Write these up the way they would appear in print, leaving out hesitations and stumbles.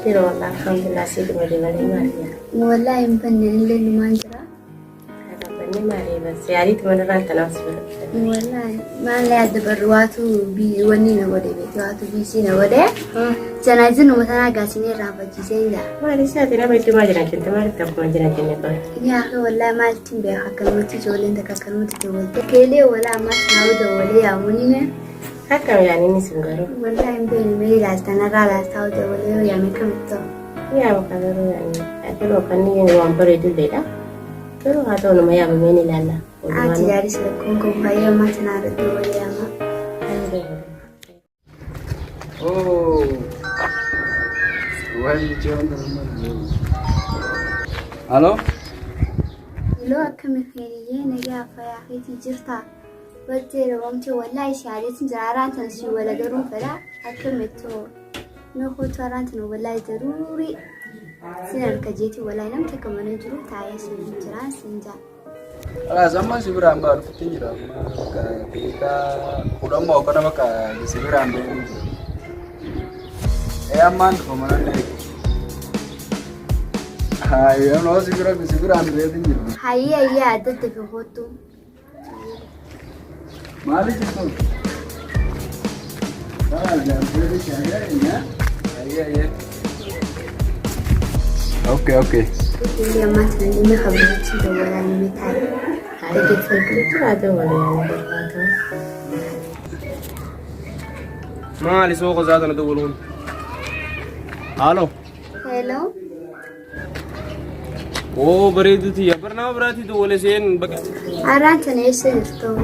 خير والله الحمد لله سيدي مريم ماريا. والله مبني اللي ما جرى. هذا بني ماريا بس يا ريت من رانت ناصبر. والله ما لا يدبر واتو بي ونينا ودي بيت واتو بي سينا ودي. جنازين ومثلا قاسيني رافع جيسين ده. ما لسه أنا بيت ما جرى كنت ما رتب ما جرى كني قال. يا أخي والله ما تنبه حكلمتي جولين تكلمتي تقول تكلي ولا ما تناود ولا يا منيمة. هكذا يعني نسمعه. والله مبني مي لا تنرى لا تاود ولا يا مكان تو. يا مكانه يعني أكيد وكاني يوم بريد الليلة. كانوا هذا ما يا بمني لا. أنت جالس لكم كوباية ما تنارد ولا يا ما. Oh, why you join the Hello? لو أكمل خيرية نجا فيا أخي تجرتا بدي رومتي والله شعري تنجران تنسي ولا درون فلا أكمل تو نأخذ تران تنو والله ضروري سنر كجيتي والله لم تكمل نجرو تايس نجران سنجا Zaman si beramba harus tinggal kita udah mau karena maka si beramba ini aman kemana nih ayo no si beramba ini tinggal هيا هيا عدت في خطو mari kita jangan beri saya ya iya oke اللي ما تنجي ما خبرتي ولا نمتاي هذا كيف هذا ولا يعني هذا. ما لي سوق زاد ندورون. الو هلو او بريدتي برنا براتي دولة سين بقى أرانت أنا إيش نفتو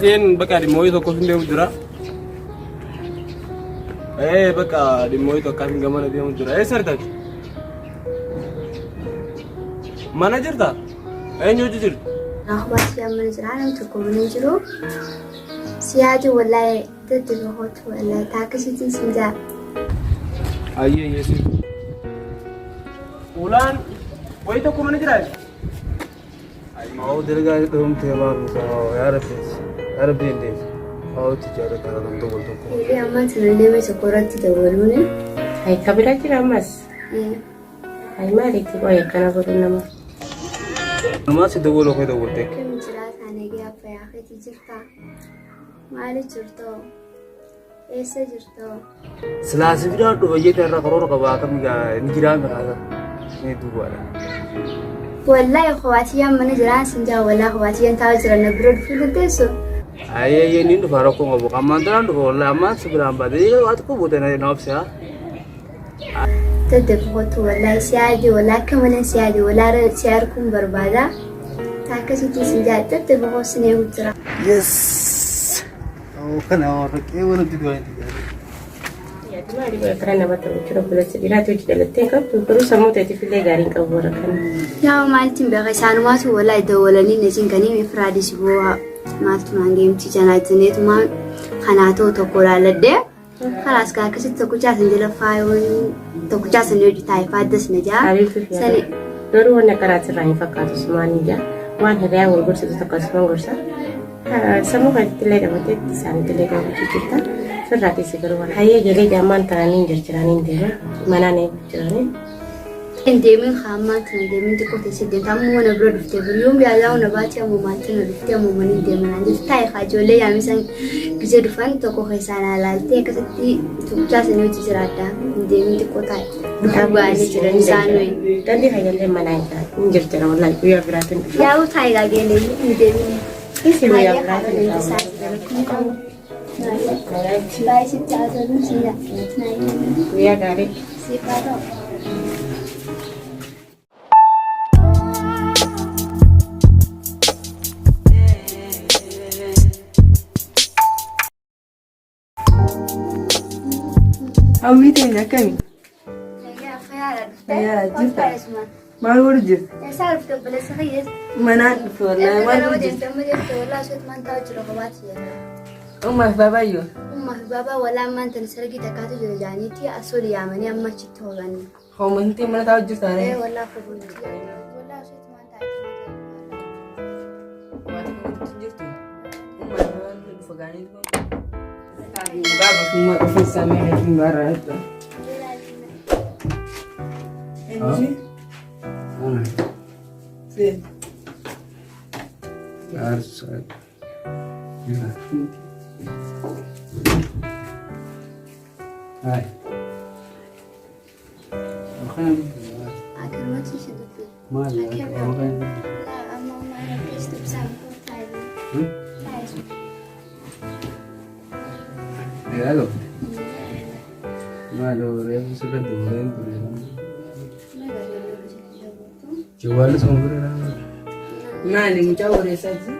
سين بقى دي مويتو كوفين ديو جرا ايه بقى دي مويتو كافين كمان ديو جرا ايه سرتك mana jirta enyo jir أخبارتي يا من زرعنا تكون نجرو سيادي ولا تدري هوت ولا تاكسي تنسنجا aye yes ulan waito ko mana jira mau dirga dum te ba ko yar binde au tijara kara dum to bolto ko اللي أما تنلي ما تقولت تدوروني هاي كبيرة كده مس. هاي ما ريت بقى كنا قلنا ما. ما سي دولو ko dogolte كم جرات أنا جا في أخي تجرتا ما لي جرتو إيش جرتو selasi bida do baye terra koror ka ba kam ga nijira me kaza ne duwala والله خواتي يا من زرعنا سنجا ولا خواتي أنت أجرا نبرد في الدسو aye ye nindu faro ko ngobo kamantan do wala ma subram ba de wat ko botena nopsa تدري هوت ولا سيادي ولا كمان سيادي ولا رد سياركم بربادا تاكسي تنسنجا تدري هو سنة وترى yes oh kana orang ke orang itu dua يا تماري بقى كنا بتروح كده بس بيراتو كده لتين كم تقولوا سموت تفيلة قارين كبورة كنا. يا مالتين بغشان ماتو ولا يدولني نجين كني مفرادي شبوها مالتو مانجيم تيجانا تنيت ما خناتو تقول على ده خلاص كاكسي تكوجا سنجلا فايون تكوجا سنجلا تاي فادس نجا سني دورو هنا كرات الرأي فقط سماني جا وان هذا هو الجرس تتقاسم الجرس سمو قد تلاقي متى تساني تلاقي وجه كده فراتي سكروا هاي جلي جامان ترانين جرجرانين ده منانه جرانين عندي من خامات عندي من تكون تسدين تامو وانا برود في اليوم بيعلاو نباتي أمو ماتنا رفتي أمو مني دي من عندي تاي خاجولي يعني مثلا كجد فان تكو خيسان على تي كستي تكجا سنوي تجرادا عندي من تكون تاي بكابو عندي جران سانوي تاني هاي جلي منايتا جرجرا والله يا براتين ياو تاي لاجي لي عندي من كيف يا براتين باي ستة سنة ويا غاري سيبارو أويتين يا كمي يا خيال يا جبت ما الورجف سالفة بلا صغير منان ولا ما الورجف والله شوت ما انت وجه رغباتي أمك بابا يو أمه بابا ولا ما أنت نسرقي تكاتو جرجاني تي أسولي يا مني أما شتو غني هم أنت من توجه إيه ثاني ولا قبولتي ولا شت ما أنت ما تقول تجرتي أمك بابا فقاني تقول بابا في ما في سامي في مرة Eenyu? Seen. Arsa. Ya. Hai. Makan. Agar macam tu. Mari. Makan. Amma mana pesta besar pun tahu. Tahu. Ya lo. Malo, rem sudah dua jual semua orang. Maali mucaa wareessaa jirti.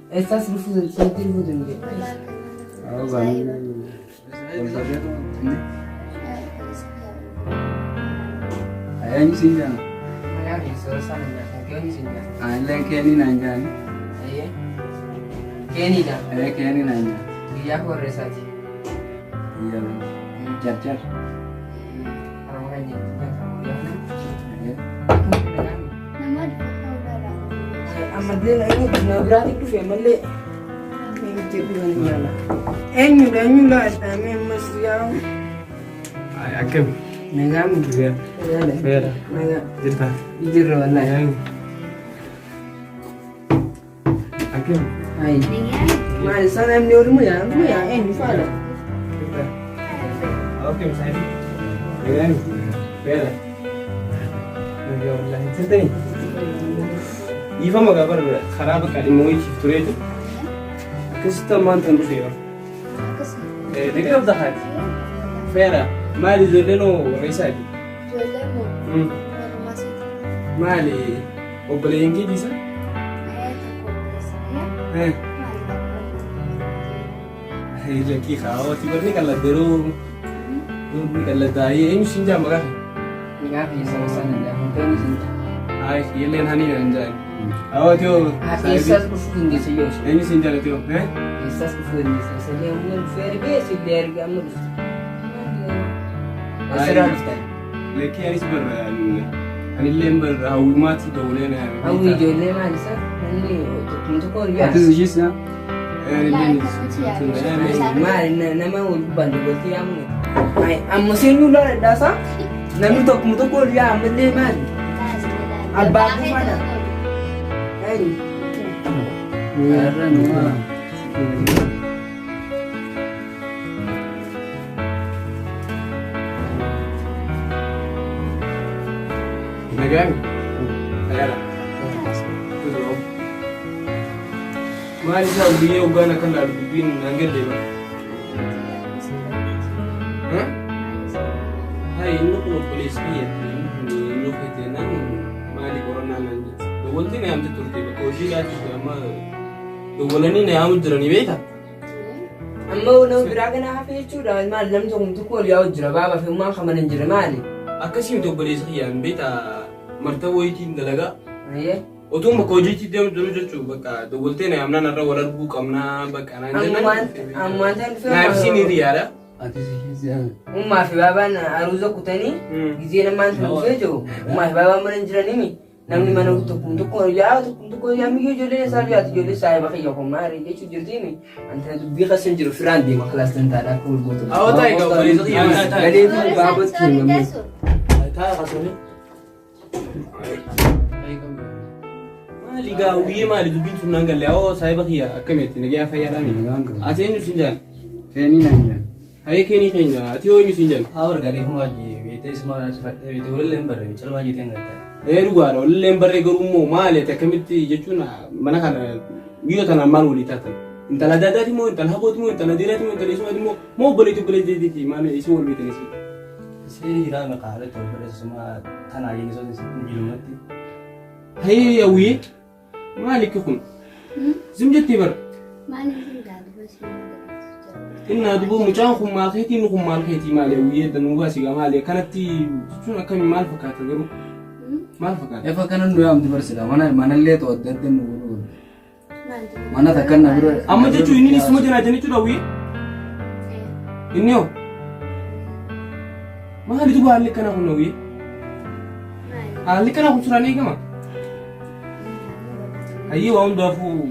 Eessaas dhufuu seetii dhufuu danda'e. Oh, bang. Ayah sih jangan. Mayaa keessaa sana nyaata keenii sin nyaata. Ayah kini nanya. Ayyee. Keeniidha. Ayah kini nanya. Guyyaa wareessaati. Iya. Jar. Harama kan jirti. Nama di kau dah. Amadeen na biraatti dhufe malee eenyudha addaamee ammas yaa'u Akem. nagaan Fera. nagaa Jirta. jirra wallaahi Akem. ayi maal isaan namni olumu yaa eenyu faala Jirta. Akem saya. Dengan. Fera. Nagaa wallaahi sirtanii. Ifama gabar karaa bakka dhimma wayiitiif tureetu akkasitti ammaan tan dhufeera. Deeggarsa abdahaati. Feera maali ijoolleen wareessaati? Ijoollee moo warra Maali obboleeyyan kee dhiisa? Lakkii kaawwati barni qalladderoo ni qalladdaayee eenyu siin jaa maqaa? nagaa fi isa sana lafaan isin Ay, yelleen hani nan jaa. Awwaati yoo eessaas dhufuu dandeessa yoo ishee eenyu siin jaalati yoo? eessaas dhufuu dandeessa isallee amma dhufee ergees illee erga amma dhufte asiraa dhuftan Lakkii anis barra anilleen barra hawwimaatti dawuleen hawwi ijoollee maal isa namni tokko horiyaa Atis ujis na. maali nama wal gubbaan dubartii yaamu amma seenuu lola dhaasaa namni tokko horiyaa ammallee maali abbaan kufaadha Karena nama. Nagaan? Ayala. Tuzo. Maali isaa guyyee hoggaan akka laalu dubbiin naan gaddeema. Hai, inni kun obboleessi biyyatti inni ofiitti naan maali qorannaa naan jetti. Dawwaltii na yaamte turte bakka hojii laatti amma dawwalanii na yaamu jiranii beektaa? amma nama biraa kana hafe jechuudha maali namni tokko horiyaa jira baabaa fi ummaan kamanan jira maali Akkasii miti obboleessa kiyyaan beektaa martaba wayitiin dalagaa. ayyee Otoo bakka hojiitti deemu jiru jechuun bakka dawwaltee na yaamnaan irra wal arguu qabnaa bakka naan jennaan. ammaan ta'an Naaf siin hiriyaadha. Atis ujis ya. ummaa fi baabaan aruuza kutanii gizee namaan sun dhufee jiru ummaa fi baabaan mana jiranii namni mana tokko horiyaa miyyoo ijoollee isaa dhiyaatu ijoollee isaa bakka kun maali jechuu jirtiin anta dubbii qasan jiru firaan deema kilaastan taadhaa akka walgoota Awwa taa'e qaba obboleessa kiyyaan taa'e. gadeetu baabatti himamee Taa'e qasanii. Maali gaa wiyyee maali dubbiin sun naan galle awwa saayiba kiyya akkamitti nagaa fayyaadhaani. Ati eenyu siin jaan? Feni nanya. Hayee keenii keenya ati yoo eenyu siin jaan? Awar gadi kuma ji bete isma na sifate bete wallen bare calma ji tenga ta Dhugaadha walleen barree garuu immoo maali ati akkamitti jechuun mana kana biyya tanaan maal walii taatan? Intala daadaati moo intala habooti moo intala dheeraati moo intala isumaati moo obboleettii maali isin wal beektan isin? siri jira me qale to bare suma tana yi so bilumatti Hayee wiyyee maali kun? Sim jettee bara? Maali dah bersih. Inna dubu mucaan kun maal keetii nu kun maal keetii maali wiyyee danuu baasigaa maali kanatti jechuun akkami maal fakkaata garuu? Maal fakkaata? Eva kanan dua am diversida. Mana lihat wadah dan nuru. Mana takkan na bro. Amma jechuun inni isuma jira jechuudha wiyyee? Inni hoo? Maali duba haalli kana kun wiyyee? Haalli kana kun suraan eegama? Hayyee waa hundaafuu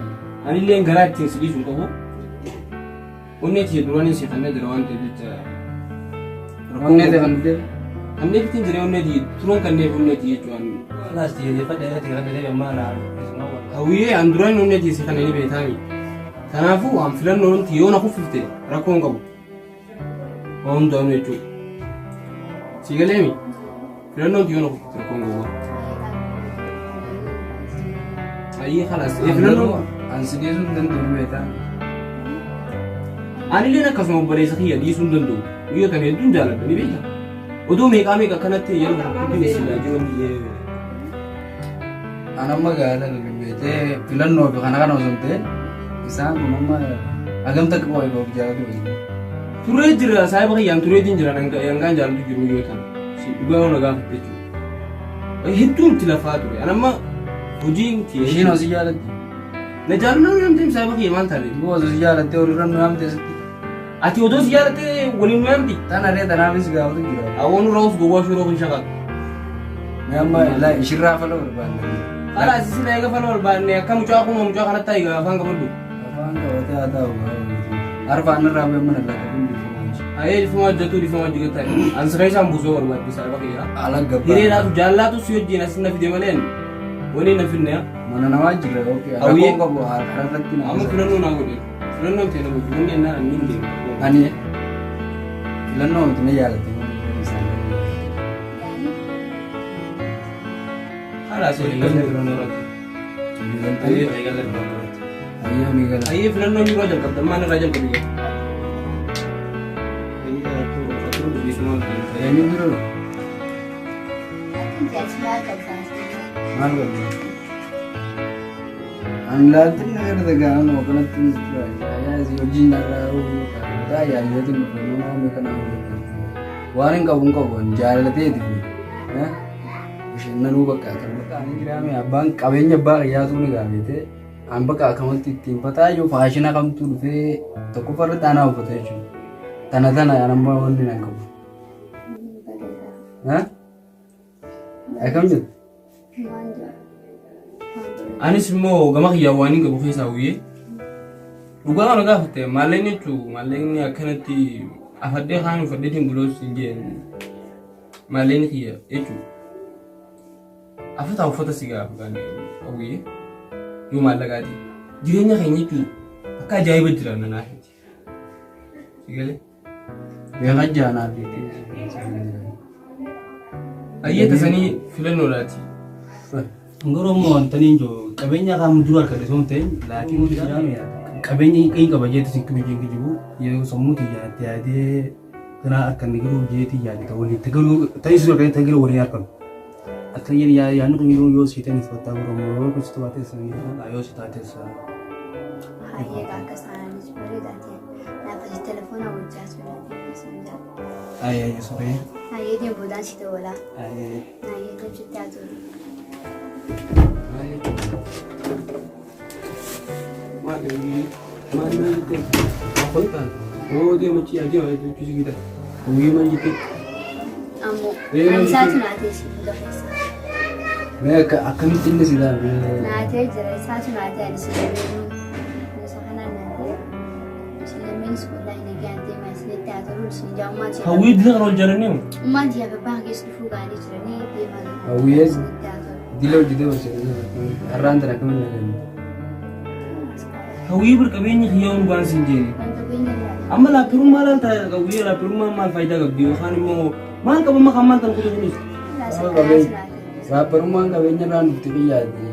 anillee garaa ittiin sidii sun qabu. Onnee tiyya duraan si kanneen jira waan ta'eef jecha Onnee ta'e Annee fitiin jiree onneeti turoon kanneen onneeti jechuun. Laas xiyyeeffadhee tigirra deebi'ee ammaa naa Hawwiyyee an duraan onneeti si kanneen beektaami. Kanaafuu an filannoon yoo na kuffifte rakkoo hin qabu. Waan hundaa'u jechuudha. Si galeemi filannoon yoo na kuffifte rakkoo hin qabu. Ayyee kalaas filannoon ansi dhiisuu hin danda'u beektaa. Ani illee akkasuma obboleessa kiyya dhiisuu hin danda'u. Biyyoota hedduun jaalladha ni beekta. Oduu meeqaa kanatti yeroo guddinni silaa jiran biyyee. An amma gaala beekee filannoo fi kana osoo hin ta'in isaan kun amma hagamta qabu eegaa of jaalatu. Turee jira saayiba kiyyaan tureetiin jira hangaan jaalatu jiru yoo ta'an dhugaa yoo nagaa fudhate jechuudha. Hedduun itti lafaa ture. An amma hojiin kiyya. Ishiin osoo jaalatti. Na jaalladhu yoo ta'e saayiba kiyya maal taate? Duboo osoo jaalattee horiirran nu yaamte sitti. Ati odoo si jaalattee waliin nu yaamti? Tanaree tanaafis gaafatu jira. Awwaanu raawus gowwaa shuroo kun shaqatu. Amma ishirraa fala barbaanne. Haala asii na eega fala barbaanne akka mucaa kun mucaa kanatti eega afaan qabadhu. Afaan qabatee haa ta'u. Arfaan irraa bee mana lafa hundi. Ayee difuma hojjetu difuma hojjetaa. Ansiree isaan buusoo barbaadde saayiba kiyya. Ala gabbaa. Hiriiraatu jaallatu si wajjin as na fide malee wani na finne. Mana namaa jira ookee. Hawwiyyee qabu harkarratti na. amma filannoo naa godhe. Filannoo ta'e na godhe. Wanni ennaa inni hin deemu. Ani filannoo miti na jaalatte. Haala asii eegalee filannoo irratti. Ayyee ni gala. Ayyee filannoo yeroo jalqabdan maal irraa jalqabe? Eenyu dura maal godhu? An laatiin na gara dagaan kanatti hojii narraa taa yaayyatiin filannoo meeqanaa waan hin qabu jaalateeti. Bashannanuu bakka kan bakka ani jiraame abbaan qabeenya abbaa qayyaatu ni gaafete an bakka akkamatti ittiin fataa yoo faashina kamtu dhufee tokko farra taanaa uffata jechuudha. Tana amma wanni nan qabu. Akkam jirtu? Anis immoo gama kiyyaa waan hin qabu keessaa hawwiyyee. Dhugaa kana gaafatte maallaqni jechuun maallaqni akkanatti afadhee kaan uffatteetiin buloos hin jeen maallaqni kiyya jechuudha. Afata uffata si gaafa hawwiyyee yoo maallaqaati. Jireenya keenya jechuun akka ajaa'iba jira nanaafiti. Sigalee? Beekaa jaanaaf Ayyee tasanii filannoodhaati. Ngoromoo wantanii jiru qabeenya kan dura harka dhiisoo ta'e laakiin jiraame qabeenya hin qaba jeetu si kibii jiru yeroo sammuu xiyyaatti yaadee kana akka inni garuu jeetii yaade ta'uu walitti garuu ta'is irra ta'e garuu waliin harkamu. Akka yaadnu kun yoo si ta'e fata Oromoo yoo kustu baate sanii yoo si taate sana. Hayyee akka saanaanis bareedaati. Lafa telefoona hojjaa ture. Ayyee soree. Hayyee deemboodaan si ta'oolaa. Ayyee. Hayyee deemsitti haa tolu. Ammoo isaatu naatee si fuula keessa. akkamitti inni si dhaabee? Naatee jira isaatu naatee ani si dhabeenu gosa kanaan naatee si lameenis walaa hin eegaan deemaa isinitti haa tolu isin jaammaa jira. Hawwii dila kana ol jaranii moo? Ummaan ji'a babbaa keessa dhufuu gaanii jiranii deemaa jiru. Hawwiyyee Isinitti haa tolu. dila hojjetee hojjetee har'aan tana akkamitti nagamu? Hawwii bir qabeenya kiyyaa'uun waan siin jeeni. Wanta beenya ilaala. Amma laapirummaa laal ta'a hawwii laapirummaa maal faayidaa qabdi yookaan immoo maal qabama kan maal tan kutu kunis? Raapparummaan qabeenya irraa nuti biyyaati.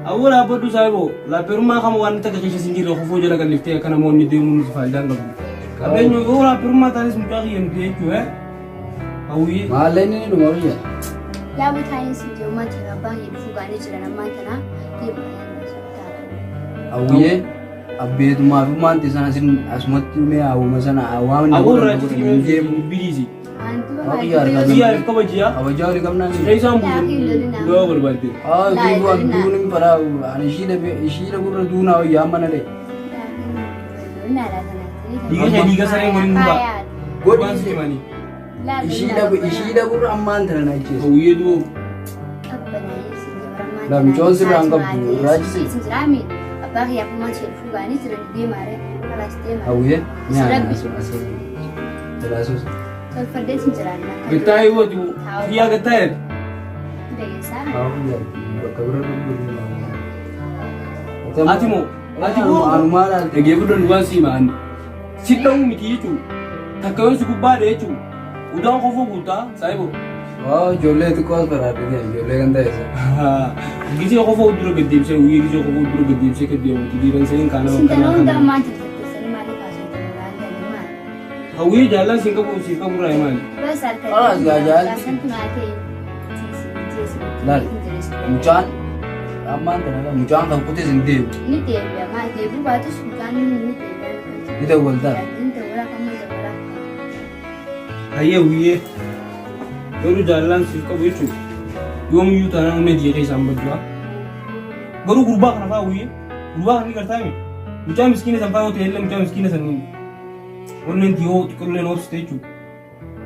Hawwii laabbaddu saayiboo laapirummaa kama waan takka keessa siin jirre kofoo jala galliftee akka namoonni deemuun nuti faayidaan qabdu. Qabeenya yoo laapirummaa taanis mucaa kiyya nuti jechuudha. Hawwii. Maalleen inni dhuma biyya? Yaa mataa'in si jiru ummaan ji'a babbaa keessa dhufuu gaanii jiran ammaan kana deemaa Hawwiyyee abbeetumaa fi maanti sana asin asumatti ulee hawwuma sana waan Abuurraa citii deemu biliisi. Biyyaa kabajiyaa. Kabajaa olii qabnaan. Isaan bu'uura yoo barbaadde. Duun hin baraa ani ishiidha gurra duunaa wayyaa mana lee. Dhiiga saree waliin dhugaa. Godhaan si himanii. Ishiidha gurra ammaan tana na jechuudha. Hawwiyyee du'u. Lamichoon sirraan qabdu raajisi. Abbaa kiyyaa fi maal jedhu fuudhanii jiran deemaare kalaas deemaare. Hawwiyyee nyaata asirratti. Tolfaddees hin jiraan. Bittaa'ee wadu fiyyaa gattaa'e. Beeksaan. bakka bira dubbii Ati moo anumaadhaan dhagee bulan waan siimaan si dha'u miti jechuun takka yoon si gubbaadha jechuun udaan kofoo guutaa saayibo. ijoollee xiqqoos baraadhine ijoollee kan ta'e isa. Gisee kofoo dura gaddeebisee uyyee gisee kofoo dura gaddeebisee gaddeemuuti diiran saniin kaanama Sintanoo kanaa hundaa maal jirtu maali kaasuu ta'uu maal? hawwii jaallaan siin qabu siif qabu irraa maali. Laal mucaan ammaan kana mucaan kan kutes hin deemu. Ni deebi'a maal deebi'u baatus mucaan ni deebi'a. Ni dawwaltaa. Ni dawwalaa kan maal dawwalaa. Hayyee uyyee garuu jaallaan siif qabu jechuudha yoomiyyuu taanaan onnee diyyatee isaan baddu'a. Garuu gurbaa kana fa'aa uyyee gurbaa kana ni gartaa mi mucaa miskiina san fa'aa yoo ta'e illee mucaa miskiina saniin onneen diyyoo xiqqolleen oobsite jechuudha.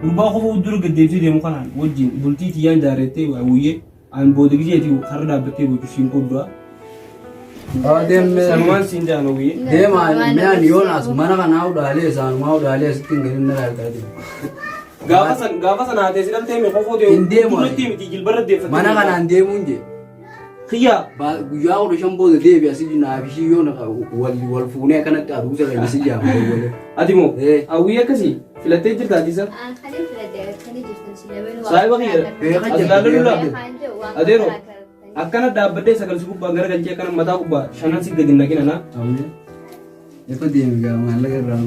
Gurbaa kofoo dura gaddeebisee deemu kanaan wajjin bultii tiyyaan jaarettee uyyee an booda gizeeti har'a dhaabbattee bocu siin qoddu'a. Sanumaan siin jaana uyyee. Deemaa mi'aan yoonaas mana kanaa udaalee isaanumaa udaalee asitti hin galin na laaltaa deemu. Gaafa sana haatee si dhaltee mi kofoo Hin deemu. duratti miti jilbarra deeffattee. Mana kanaan deemuun jee. Kiyyaa. Guyyaa 15 booda deebi asii naaf ishii yoo wal fuunee akkanatti aduusa lalisii jaamu. Ati moo hawwii akkasii filattee jirta ati isa. Kan filadee kan jirtan si lameen Saayiba kiyya. As ilaaluu dura. Adeero. Adeero. Akkana dhaabbadhee sagalsi gubbaa gara galchee akkana mataa gubbaa shanan si gadi naqina na. Efa deemi gaa maallaqa irraa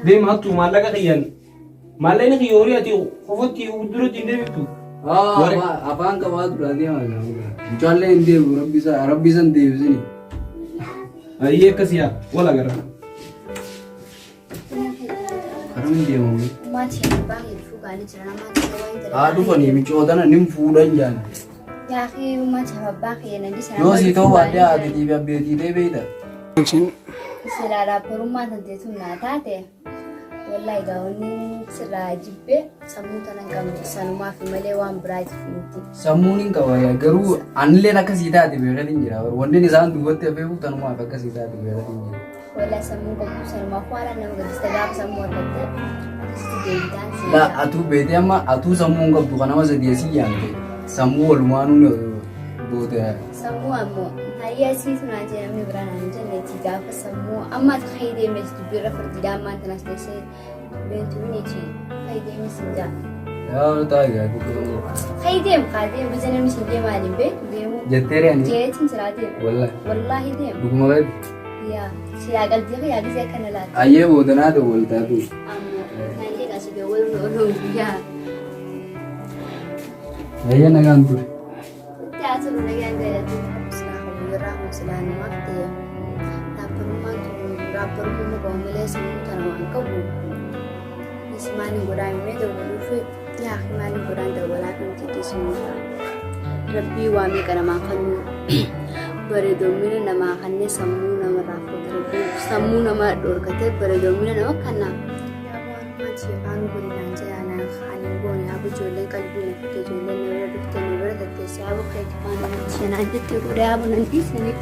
Deema hattuu maallaqa kiyyan. Maallaqni kiyya horii ati kofootti duratti hin deebiftu. afaan qabaa duraa deemaa gaa. Mucaallee hin deemu rabbi isan deebisini. Ayyee akkasii yaa wal agarra. Karam hin deemamu. Maatii baay'ee dhugaanii jiran maatii waan Haa dhufanii micootana nin fuudhan jaan. yaa fi maatii abbaa keenan bisa Yoo sii ta'uu baadhee haatitii fi abbeetii deebiidha. silaalaa porummaa tanteetu naa taate wallahi gaawonni sirraa jibbee sammuu tanan qabu sanumaa fi malee waan biraatiif miti. Sammuun hin qaba garuu anilleen akkasii taate beekan hin jira. Wanni isaan duubatti hafeefu tanumaaf akkasii taate beekan hin jira. Wallahi sammuu qabu sanumaaf waan nama gaddista gaafa sammuu argatte akkasitti deebitaan si. La atuu beetee amma atuu sammuu hin qabdu kan nama sadii asii yaamte sammuu walumaanuu booda. Sammuu ammoo hayyaa siitu naa jee namni biraa naan jenneeti gaafa sammuu amma ati fayyadamee dubbirra fardiidhaa ammaan tanas teessee beentu minichi fayyadamee sin jaa. Yaa taagaa Fayyadam kaadee bija namni sin deemaa hin beeku deemuu. jetteeree ani Jeetiin siraa deemu. Wallaahi deemu. dhuguma beeku. Yaa silaa galtee yaa gisee akkana laata. Ayyee boodanaa dawwal taatu. Ammoo naan jedhaa si dawwaluu ooluu yaa. Ayyee nagaan ture. Teatru nagaan gaidatu silaa hawwirraa hoo silaa namaaf ta'e dhaabbarummaa qoomilee sammuu tana waan qabu ismaanii godhaan himee dawwaluu fi yaa himaanii godhaan dawwalaa kan jiddiisuu rabbii waa meeqa namaa kannu bareedoomina namaa kanneen sammuu namarraa fuudhee sammuu namaa dhorkatee bareedoomina nama kannaa. Waan godinaan jedhaan ani goone haa ijoollee qalbii na fite ijoollee na bira dhuftee na bira tatteessee haa bakka itti waan namatti shanaan jettee godhaa bunan dhiisanii.